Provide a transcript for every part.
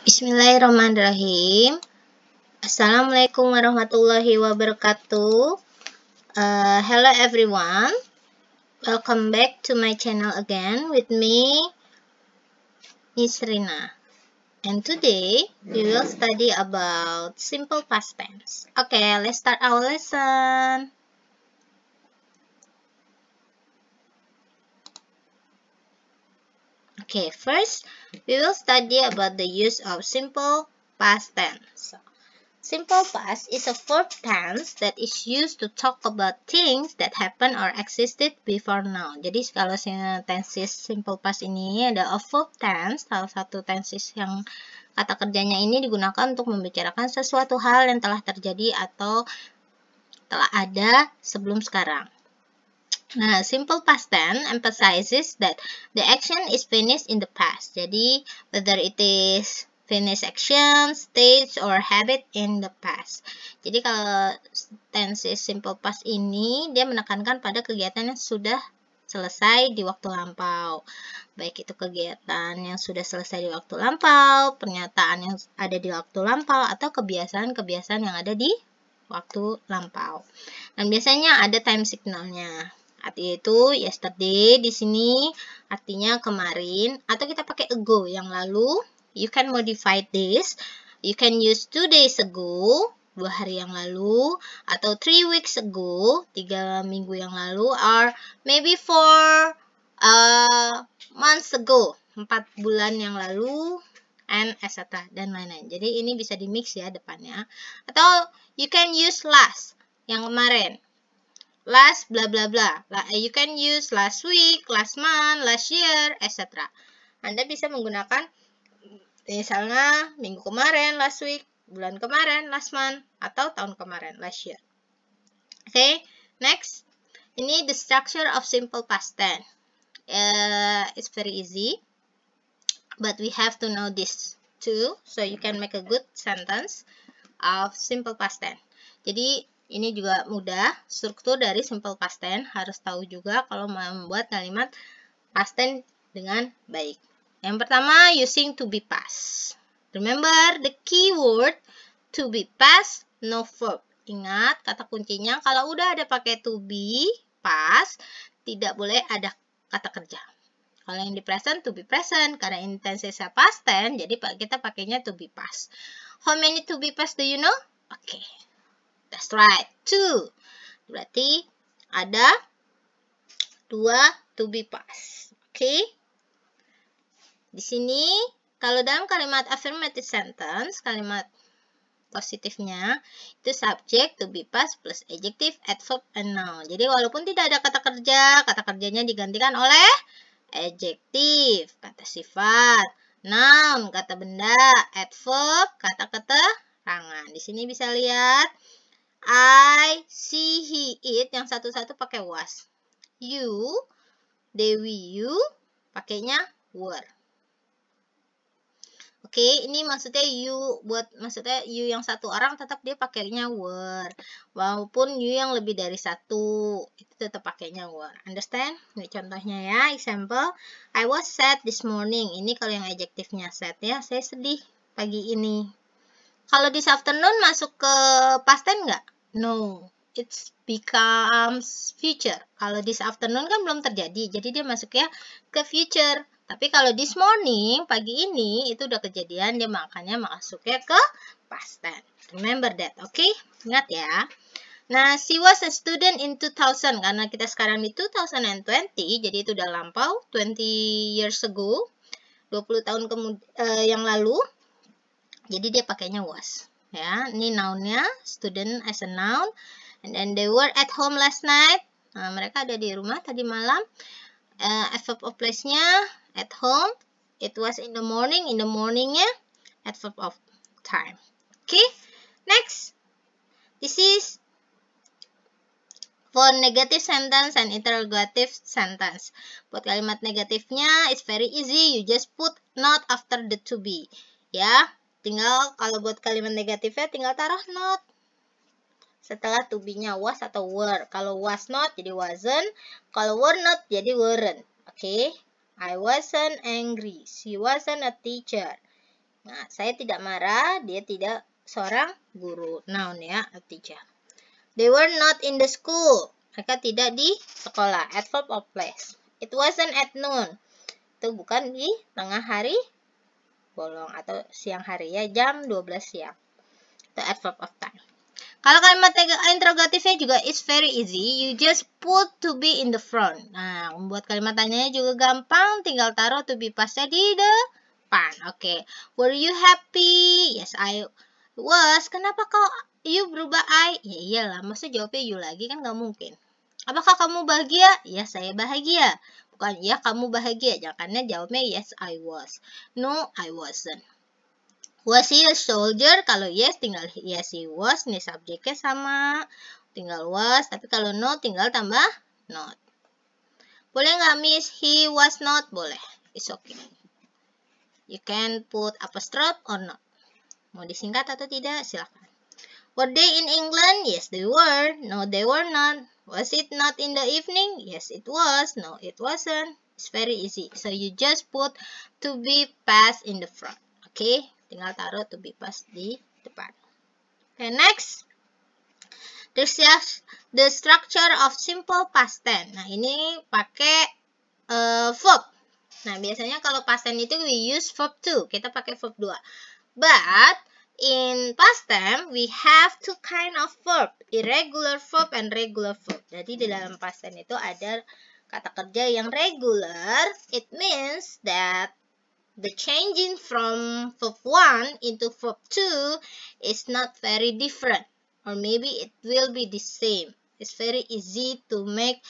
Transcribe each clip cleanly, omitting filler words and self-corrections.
Bismillahirrahmanirrahim. Assalamualaikum warahmatullahi wabarakatuh. Hello everyone. Welcome back to my channel again with me, Miss Rina. And today we will study about simple past tense. Okay, let's start our lesson. Okay, first we will study about the use of simple past tense. Simple past is a verb tense that is used to talk about things that happen or existed before now. Jadi kalau tenses simple past ini ada a verb tense, salah satu tenses yang kata kerjanya ini digunakan untuk membicarakan sesuatu hal yang telah terjadi atau telah ada sebelum sekarang. Nah, simple past tense emphasizes that the action is finished in the past. Jadi, whether it is finished action, stage, or habit in the past. Jadi, kalau tenses simple past ini, dia menekankan pada kegiatan yang sudah selesai di waktu lampau. Baik itu kegiatan yang sudah selesai di waktu lampau, pernyataan yang ada di waktu lampau, atau kebiasaan-kebiasaan yang ada di waktu lampau. Dan biasanya ada time signalnya. Yaitu yesterday di sini artinya kemarin, atau kita pakai ago yang lalu. You can modify this. You can use 2 days ago, 2 hari yang lalu, atau 3 weeks ago, 3 minggu yang lalu, or maybe 4 months ago, 4 bulan yang lalu, and etc. dan lain-lain. Jadi ini bisa di mix ya depannya. Atau you can use last, yang kemarin. Last bla bla bla. You can use last week, last month, last year, etc. Anda bisa menggunakan misalnya minggu kemarin, last week, bulan kemarin, last month, atau tahun kemarin, last year. Okay, next. Ini the structure of simple past tense. It's very easy, but we have to know this too, so you can make a good sentence of simple past tense. Jadi ini juga mudah, struktur dari simple past tense harus tahu juga kalau membuat kalimat past tense dengan baik. Yang pertama, using to be past. Remember the keyword to be past, no verb. Ingat kata kuncinya kalau udah ada pakai to be past, tidak boleh ada kata kerja. Kalau yang di present, to be present. Karena intensesnya past tense, jadi kita pakainya to be past. How many to be past do you know? Okay. That's right, 2. Berarti ada 2 to be past. Okay? Di sini, kalau dalam kalimat affirmative sentence, kalimat positifnya, itu subject to be past plus adjective, adverb, and noun. Jadi, walaupun tidak ada kata kerjanya digantikan oleh adjective, kata sifat, noun, kata benda, adverb, kata keterangan. Di sini bisa lihat, I, see, he, it, yang satu-satu pakai was. You, Dewi, you, pakainya were. Oke, ini maksudnya maksudnya you yang satu orang tetap dia pakainya were. Walaupun you yang lebih dari satu, itu tetap pakainya were. Understand? Ini contohnya ya, example. I was sad this morning. Ini kalau yang adjektifnya sad ya, saya sedih pagi ini. Kalau this afternoon masuk ke past tense nggak? No, it becomes future. Kalau this afternoon kan belum terjadi, jadi dia masuknya ke future. Tapi kalau this morning, pagi ini, itu udah kejadian, dia makanya masuknya ke past tense. Remember that, okay? Ingat ya. Nah, she was a student in 2000. Karena kita sekarang di 2020, jadi itu udah lampau, 20 years ago, 20 tahun yang lalu. Jadi dia pakainya was. Ya, ini noun-nya, student as a noun. And then they were at home last night. Nah, mereka ada di rumah tadi malam. Adverb of place-nya at home. It was in the morning. In the morning-nya adverb of time. Okay, next. This is for negative sentence and interrogative sentence. Buat kalimat negatifnya, it's very easy. You just put not after the to be. Ya. Tinggal kalau buat kalimat negatifnya tinggal taruh not setelah to be-nya was atau were. Kalau was not jadi wasn't, kalau were not jadi weren't. Oke. I wasn't angry. She wasn't a teacher. Nah, saya tidak marah, dia tidak seorang guru. Noun ya, a teacher. They were not in the school. Mereka tidak di sekolah. Adverb of place. It wasn't at noon. Itu bukan di tengah hari bolong atau siang hari ya, jam 12 siang. Itu adverb of time. Kalau kalimat interrogatifnya juga it's very easy. You just put to be in the front. Nah, membuat kalimat tanyanya juga gampang. Tinggal taruh to be pastnya di depan. Oke. Were you happy? Yes, I was. Kenapa kau you berubah I? Ya iyalah, masa jawabnya you lagi kan nggak mungkin. Apakah kamu bahagia? Ya, saya bahagia. Bukan ya kamu bahagia. Jangannya jawabnya yes, I was. No, I wasn't. Was he a soldier? Kalau yes, tinggal yes he was. Nih subjeknya sama. Tinggal was. Tapi kalau no, tinggal tambah not. Boleh nggak miss? He was not? Boleh. It's okay. You can put apostrophe or not. Mau disingkat atau tidak? Silakan. Were they in England? Yes, they were. No, they were not. Was it not in the evening? Yes, it was. No, it wasn't. It's very easy. So you just put to be past in the front. Okay? Tinggal taruh to be past di depan. Okay, next. The structure of simple past tense. Nah, ini pakai verb. Nah, biasanya kalau past tense itu we use verb 2. Kita pakai verb 2. But in past tense, we have two kind of verb, irregular verb and regular verb. Jadi di dalam past tense itu ada kata kerja yang regular. It means that the changing from verb 1 into verb 2 is not very different. Or maybe it will be the same. It's very easy to make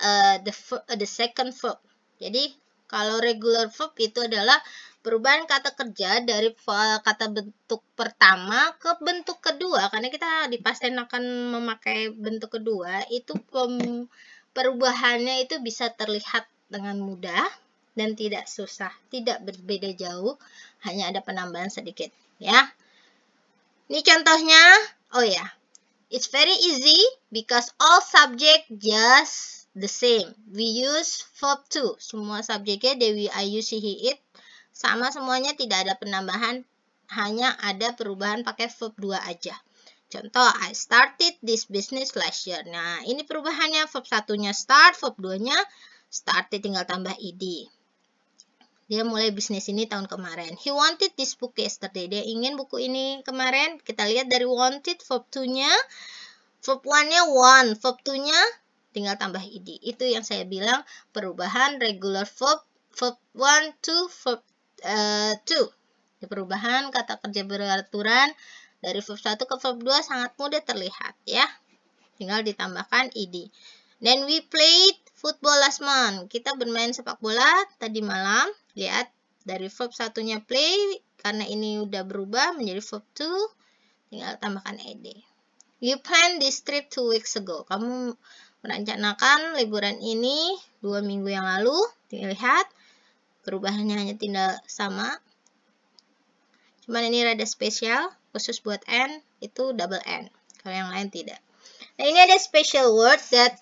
the second verb. Jadi kalau regular verb itu adalah perubahan kata kerja dari kata bentuk pertama ke bentuk kedua. Karena kita di past tense akan memakai bentuk kedua, itu perubahannya itu bisa terlihat dengan mudah dan tidak susah, tidak berbeda jauh, hanya ada penambahan sedikit, ya. Ini contohnya, oh ya, it's very easy because all subject just the same. We use verb 2. Semua subjeknya they, I, you, she, he, it sama semuanya, tidak ada penambahan, hanya ada perubahan pakai verb 2 aja. Contoh, I started this business last year. Nah, ini perubahannya, verb 1-nya start, verb 2-nya started, tinggal tambah ed. Dia mulai bisnis ini tahun kemarin. He wanted this book yesterday. Dia ingin buku ini kemarin. Kita lihat dari wanted, verb 2-nya. Verb 1-nya want. Verb 2-nya tinggal tambah ed. Itu yang saya bilang perubahan regular verb. Verb 1 to verb 2. Perubahan kata kerja beraturan dari verb 1 ke verb 2 sangat mudah terlihat, ya. Tinggal ditambahkan ed. Then we played football last month. Kita bermain sepak bola tadi malam. Lihat, dari verb 1-nya play, karena ini udah berubah menjadi verb 2, tinggal tambahkan ed. You planned this trip 2 weeks ago. Kamu merencanakan liburan ini 2 minggu yang lalu. Lihat, perubahannya hanya tidak sama. Cuman ini rada spesial, khusus buat N, itu double N. Kalau yang lain tidak. Nah, ini ada special word that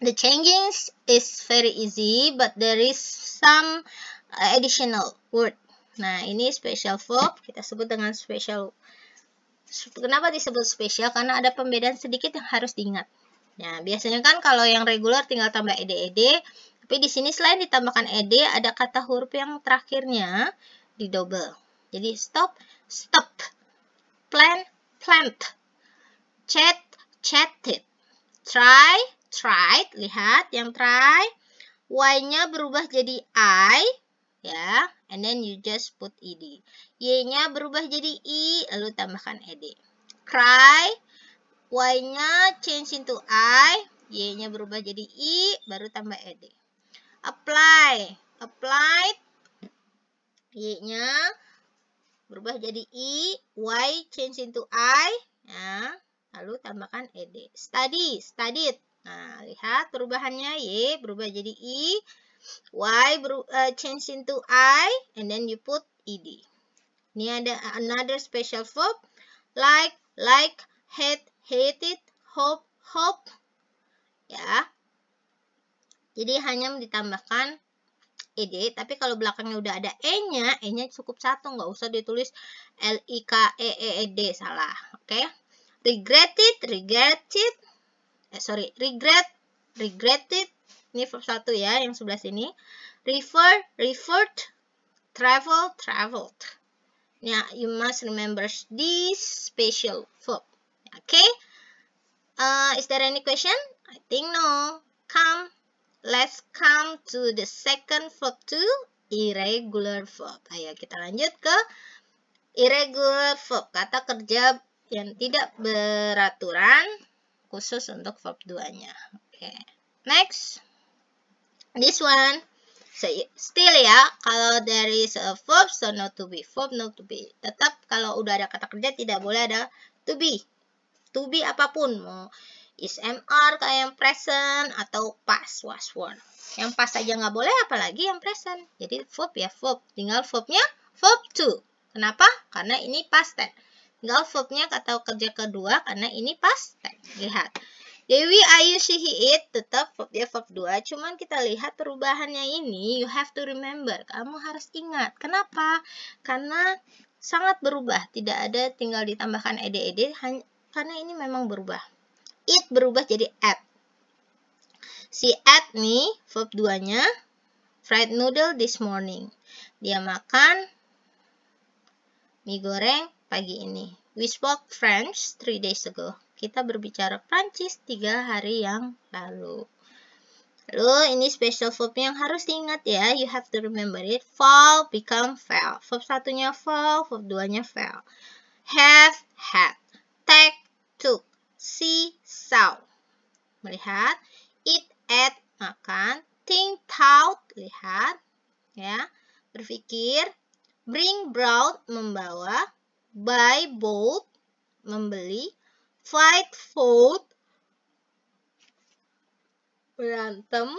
the changing is very easy, but there is some additional word. Nah, ini special verb, kita sebut dengan special. Kenapa disebut special? Karena ada pembedaan sedikit yang harus diingat. Nah, biasanya kan kalau yang regular tinggal tambah ed, tapi di sini selain ditambahkan ed, ada kata huruf yang terakhirnya di double. Jadi stop, stop, plant, plant, chat, chatted, try, tried. Lihat yang try, y-nya berubah jadi I, ya, and then you just put ed. Y-nya berubah jadi i, lalu tambahkan ed. Cry, y-nya change into I, y-nya berubah jadi i, baru tambah ed. Apply, applied, y-nya berubah jadi i, y change into I, ya, lalu tambahkan ed. Study, studied. Nah, lihat perubahannya, y berubah jadi i, y change into I, and then you put ed. Ini ada another special verb, like, hate, hated, hope, hope. Ya. Jadi hanya ditambahkan ed, tapi kalau belakangnya udah ada e-nya cukup satu, nggak usah ditulis liked, salah. Oke. Regretted, regretted. Ini verb 1 ya, yang sebelah sini. Referred, traveled. Now, you must remember this special verb. Okay? Is there any question? I think no. Let's come to the second verb to irregular verb. Ayo kita lanjut ke irregular verb, kata kerja yang tidak beraturan, khusus untuk verb 2-nya. Oke. Next. This one. So, still ya, kalau there is a verb, so not to be. Verb not to be. Tetap kalau udah ada kata kerja tidak boleh ada to be. To be apapun, mau is MR kayak yang present atau past, was were. Yang past aja nggak boleh, apalagi yang present. Jadi verb ya verb. Tinggal verbnya verb to. Kenapa? Karena ini past tense. Tinggal verbnya kata kerja kedua karena ini past tense. Lihat. Dewi, Ayu, she, he, it, tetap verbnya verb 2. Cuman kita lihat perubahannya ini, you have to remember. Kamu harus ingat. Kenapa? Karena sangat berubah. Tidak ada tinggal ditambahkan ed, karena ini memang berubah. It berubah jadi ate. Si ate nih, verb 2-nya, fried noodle this morning. Dia makan mie goreng pagi ini. We spoke French 3 days ago. Kita berbicara Prancis 3 hari yang lalu. Lalu ini special verb yang harus diingat ya. You have to remember it. Fall, become, fell. Verb 1-nya fall, verb 2-nya fell. Have, had. Take, took. See, saw. Melihat. Eat, ate, makan. Think, thought, lihat. Ya. Berpikir. Bring, brought, membawa. Buy, bought, membeli. Fight, fought, berantem.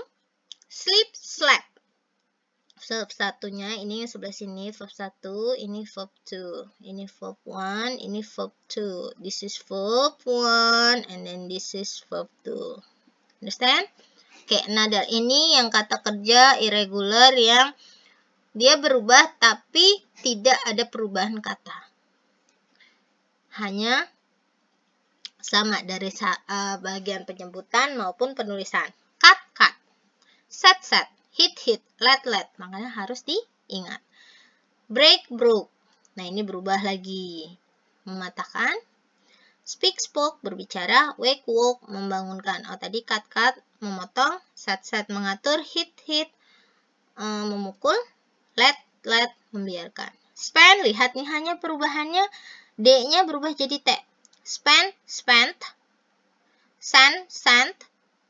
Sleep, slept. Verb 1-nya ini yang sebelah sini verb 1, ini verb 2. Ini verb 1, ini verb 2. This is verb 1 and then this is verb 2. Understand? Okay, another. Ini yang kata kerja irregular yang dia berubah tapi tidak ada perubahan kata. Hanya sama dari bagian penyebutan maupun penulisan. Cut, cut. Set, set. Hit, hit. Let, let. Makanya harus diingat. Break, broke. Nah, ini berubah lagi. Mematahkan. Speak, spoke. Berbicara. Wake, woke. Membangunkan. Oh, tadi cut, cut. Memotong. Set, set. Mengatur. Hit, hit. Memukul. Let, let. Membiarkan. Spend. Lihat nih hanya perubahannya. D-nya berubah jadi T. Spend, spent. Send, sent.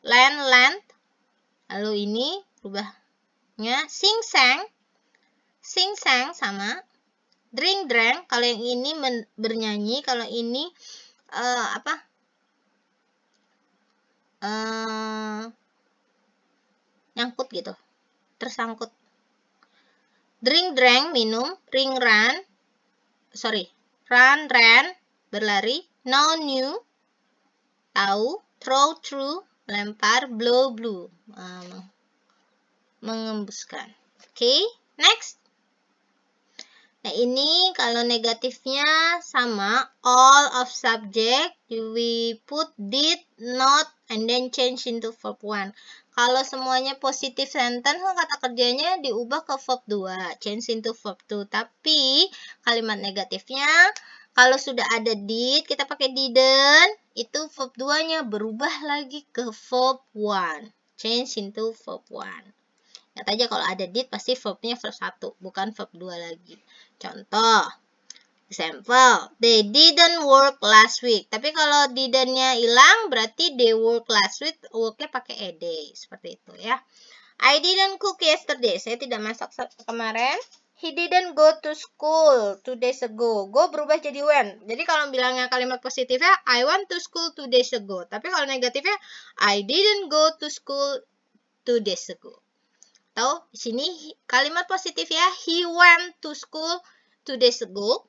Lend, lent. Lalu ini berubahnya sing, sang. Sing, sang sama. Drink, drank. Kalau yang ini bernyanyi, kalau ini nyangkut gitu. Tersangkut. Drink, drank, minum. Ring, run. Run, ran. Berlari. Know, knew. Tahu. Throw, through. Lempar. Blow, blew. Mengembuskan. Okay, next. Nah, ini kalau negatifnya sama. All of subject. We put did, not, and then change into verb 1. Kalau semuanya positif sentence, kata kerjanya diubah ke verb 2. Change into verb 2. Tapi kalimat negatifnya, kalau sudah ada did, kita pakai didn't, itu verb 2-nya berubah lagi ke verb 1. Change into verb 1. Lihat aja kalau ada did, pasti verbnya verb 1, bukan verb 2 lagi. Contoh, example, they didn't work last week. Tapi kalau didn't-nya hilang, berarti they work last week, work-nya pakai ed. Seperti itu ya. I didn't cook yesterday. Saya tidak masak kemarin. He didn't go to school 2 days ago. Go berubah jadi when. Jadi kalau bilangnya kalimat positifnya, I went to school 2 days ago. Tapi kalau negatifnya, I didn't go to school 2 days ago. Atau di sini kalimat positif ya, he went to school 2 days ago.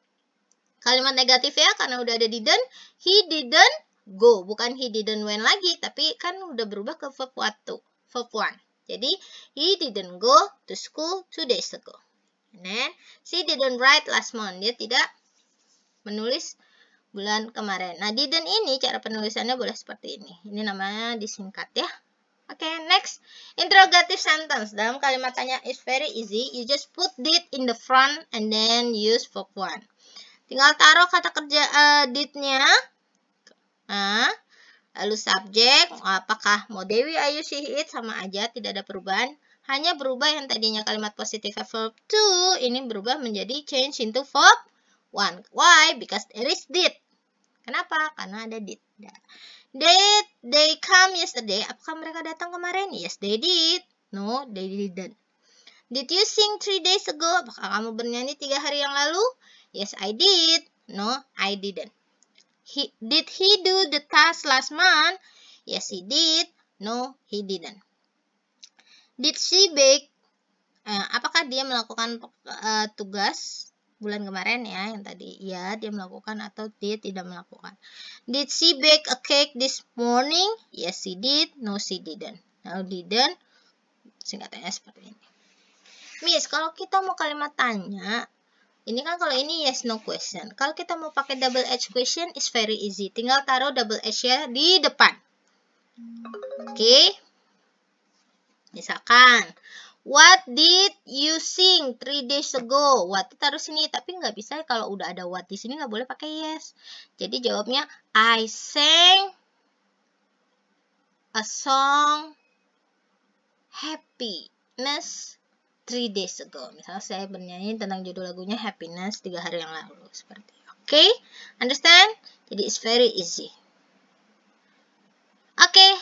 Kalimat negatif ya, karena udah ada didn't, he didn't go. Bukan he didn't went lagi, tapi kan udah berubah ke verb 1. Verb 1. Jadi, he didn't go to school 2 days ago. And then, she didn't write last month. Dia tidak menulis bulan kemarin. Nah, didn't ini cara penulisannya boleh seperti ini. Ini namanya disingkat ya. Oke, next. Interrogative sentence. Dalam kalimat tanya is very easy. You just put did in the front and then use verb 1. Tinggal taruh kata kerja did-nya. Nah, lalu subjek. Apakah mau Dewi, Ayu, she, it sama aja. Tidak ada perubahan. Hanya berubah yang tadinya kalimat positif verb 2. Ini berubah menjadi change into verb 1. Why? Because there is did. Kenapa? Karena ada did. Did they come yesterday? Apakah mereka datang kemarin? Yes, they did. No, they didn't. Did you sing 3 days ago? Apakah kamu bernyanyi 3 hari yang lalu? Yes, I did. No, I didn't. Did he do the task last month? Yes, he did. No, he didn't. Did she bake? Apakah dia melakukan tugas bulan kemarin ya, yang tadi ya dia melakukan atau dia tidak melakukan. Did she bake a cake this morning? Yes, she did. No, she didn't. No, didn't. Singkatannya seperti ini. Miss, kalau kita mau kalimat tanya, ini kan kalau ini yes no question. Kalau kita mau pakai double H question, is very easy. Tinggal taruh double H-nya di depan. Oke. Misalkan, what did you sing 3 days ago? What taruh sini, tapi nggak bisa kalau udah ada what di sini nggak boleh pakai yes. Jadi jawabnya I sang a song happiness 3 days ago. Misalnya saya bernyanyi tentang judul lagunya happiness 3 hari yang lalu. Seperti itu. Oke, understand? Jadi it's very easy. Okay,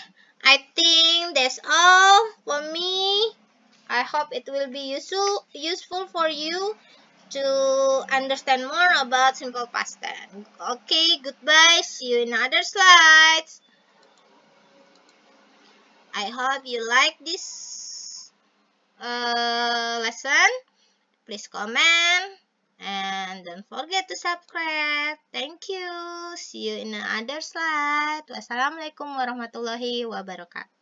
I think that's all for me. I hope it will be useful for you to understand more about simple past tense. Okay, goodbye. See you in other slides. I hope you like this lesson. Please comment and don't forget to subscribe. Thank you. See you in another slide. Wassalamualaikum warahmatullahi wabarakatuh.